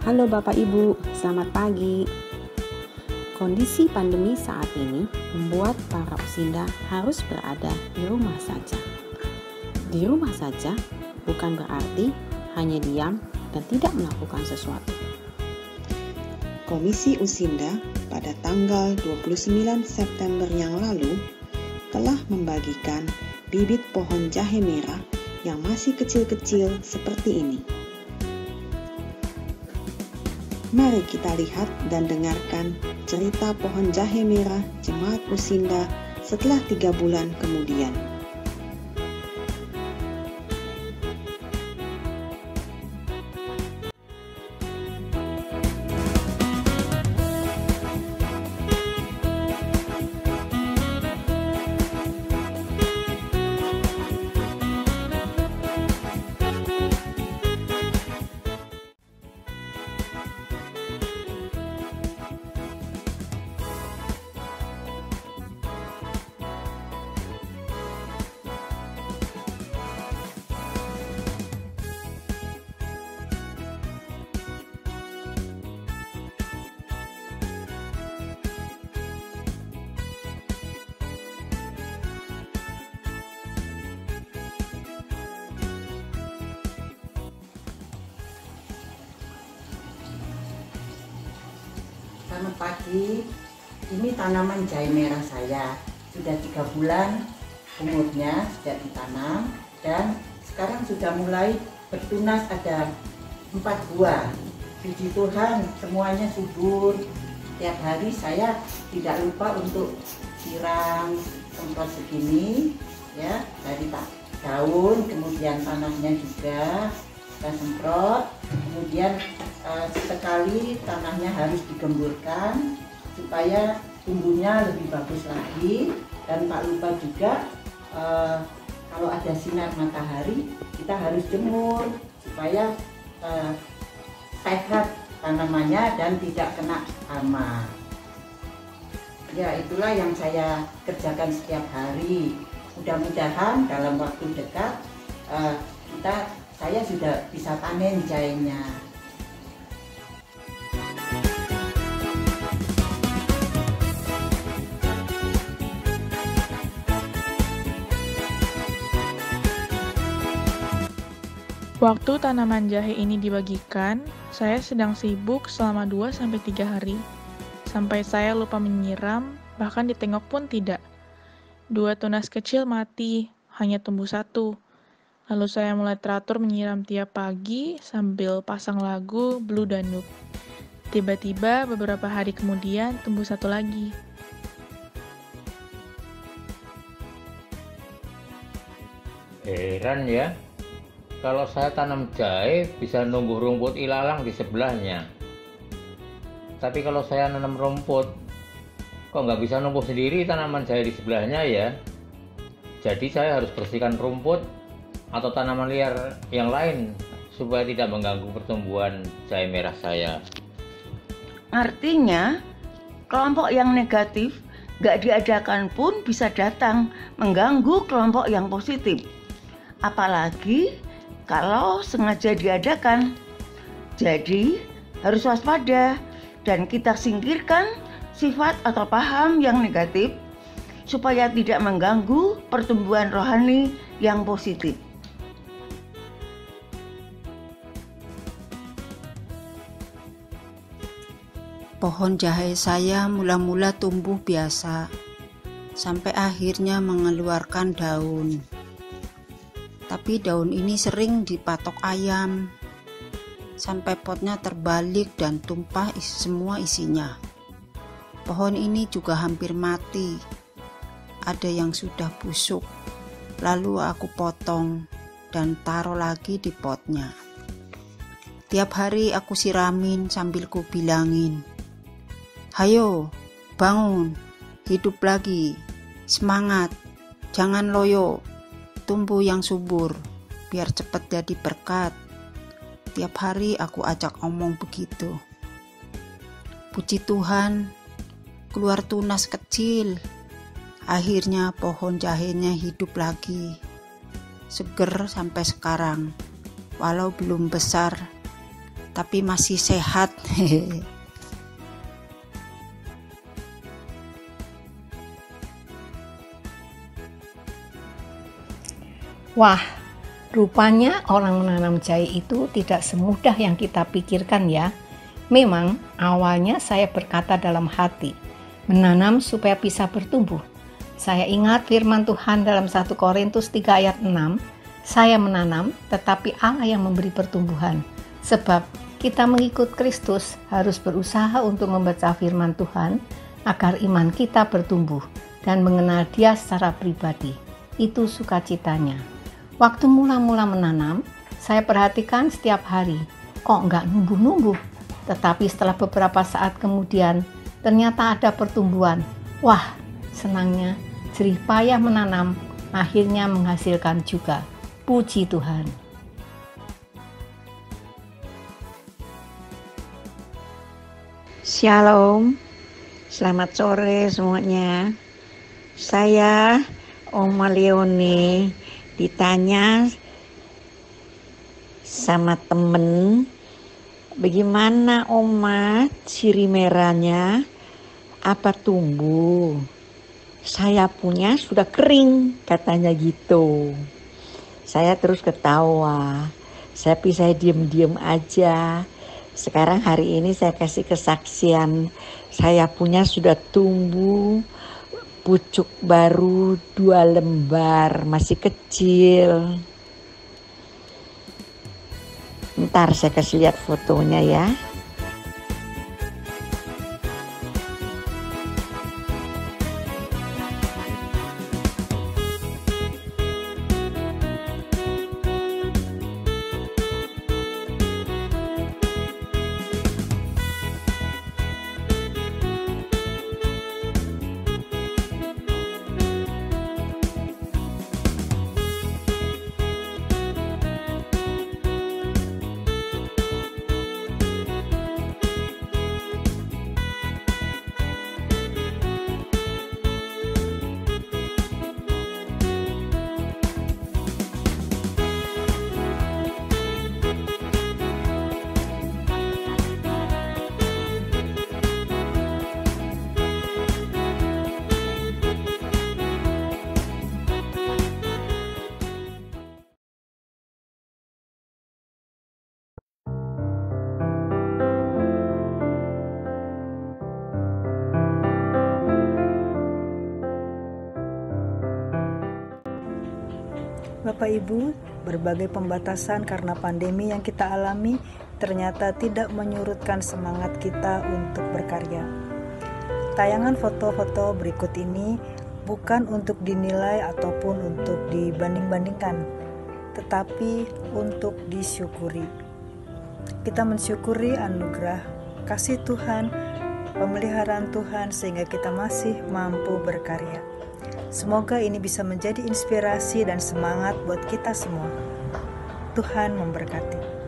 Halo Bapak Ibu, selamat pagi. Kondisi pandemi saat ini membuat para usinda harus berada di rumah saja. Di rumah saja bukan berarti hanya diam dan tidak melakukan sesuatu. Komisi Usinda pada tanggal 29 September yang lalu telah membagikan bibit pohon jahe merah yang masih kecil-kecil seperti ini. Mari kita lihat dan dengarkan cerita pohon jahe merah Jemaat Usinda setelah 3 bulan kemudian. Selamat pagi, ini tanaman jahe merah saya. Sudah 3 bulan umurnya sejak ditanam dan sekarang sudah mulai bertunas, ada 4 buah. Puji Tuhan semuanya subur. Tiap hari saya tidak lupa untuk siram, semprot segini ya, dari daun, kemudian tanahnya juga kita semprot, kemudian sekali tanahnya harus digemburkan supaya tumbuhnya lebih bagus lagi. Dan tak lupa juga kalau ada sinar matahari kita harus jemur supaya sehat tanamannya dan tidak kena hama. Ya, itulah yang saya kerjakan setiap hari. Mudah-mudahan dalam waktu dekat saya sudah bisa panen jahenya. Waktu tanaman jahe ini dibagikan, saya sedang sibuk selama 2-3 hari. Sampai saya lupa menyiram, bahkan ditengok pun tidak. 2 tunas kecil mati, hanya tumbuh 1. Lalu saya mulai teratur menyiram tiap pagi sambil pasang lagu Blue Danube. Tiba-tiba beberapa hari kemudian tumbuh 1 lagi. Heran ya, kalau saya tanam jahe bisa numbuh rumput ilalang di sebelahnya. Tapi kalau saya nanam rumput, kok nggak bisa numbuh sendiri tanaman jahe di sebelahnya ya? Jadi saya harus bersihkan rumput atau tanaman liar yang lain supaya tidak mengganggu pertumbuhan jahe merah saya. Artinya, kelompok yang negatif nggak diadakan pun bisa datang mengganggu kelompok yang positif. Apalagi kalau sengaja diadakan. Jadi harus waspada dan kita singkirkan sifat atau paham yang negatif supaya tidak mengganggu pertumbuhan rohani yang positif. Pohon jahe saya mula-mula tumbuh biasa, sampai akhirnya mengeluarkan daun. Tapi daun ini sering dipatok ayam, sampai potnya terbalik dan tumpah semua isinya. Pohon ini juga hampir mati, ada yang sudah busuk. Lalu aku potong dan taruh lagi di potnya. Tiap hari aku siramin sambil ku bilangin, "Hayo, bangun, hidup lagi, semangat, jangan loyo, tumbuh yang subur, biar cepat jadi berkat." Tiap hari aku ajak omong begitu. Puji Tuhan, keluar tunas kecil. Akhirnya pohon jahenya hidup lagi, seger sampai sekarang. Walau belum besar, tapi masih sehat. Wah, rupanya orang menanam jahe itu tidak semudah yang kita pikirkan ya. Memang awalnya saya berkata dalam hati, menanam supaya bisa bertumbuh. Saya ingat firman Tuhan dalam 1 Korintus 3 ayat 6, saya menanam tetapi Allah yang memberi pertumbuhan. Sebab kita mengikut Kristus harus berusaha untuk membaca firman Tuhan agar iman kita bertumbuh dan mengenal Dia secara pribadi. Itu sukacitanya. Waktu mula-mula menanam, saya perhatikan setiap hari, kok nggak numbuh-numbuh. Tetapi setelah beberapa saat kemudian, ternyata ada pertumbuhan. Wah, senangnya, jerih payah menanam, akhirnya menghasilkan juga. Puji Tuhan. Shalom, selamat sore semuanya. Saya Oma Leone ditanya sama temen, bagaimana Oma ciri merahnya, apa tumbuh? Saya punya sudah kering, katanya gitu. Saya terus ketawa, tapi saya diem-diem aja. Sekarang hari ini saya kasih kesaksian, saya punya sudah tumbuh pucuk baru 2 lembar, masih kecil. Ntar saya kasih lihat fotonya ya. Bapak Ibu, berbagai pembatasan karena pandemi yang kita alami ternyata tidak menyurutkan semangat kita untuk berkarya. Tayangan foto-foto berikut ini bukan untuk dinilai ataupun untuk dibanding-bandingkan, tetapi untuk disyukuri. Kita mensyukuri anugerah kasih Tuhan, pemeliharaan Tuhan sehingga kita masih mampu berkarya. Semoga ini bisa menjadi inspirasi dan semangat buat kita semua. Tuhan memberkati.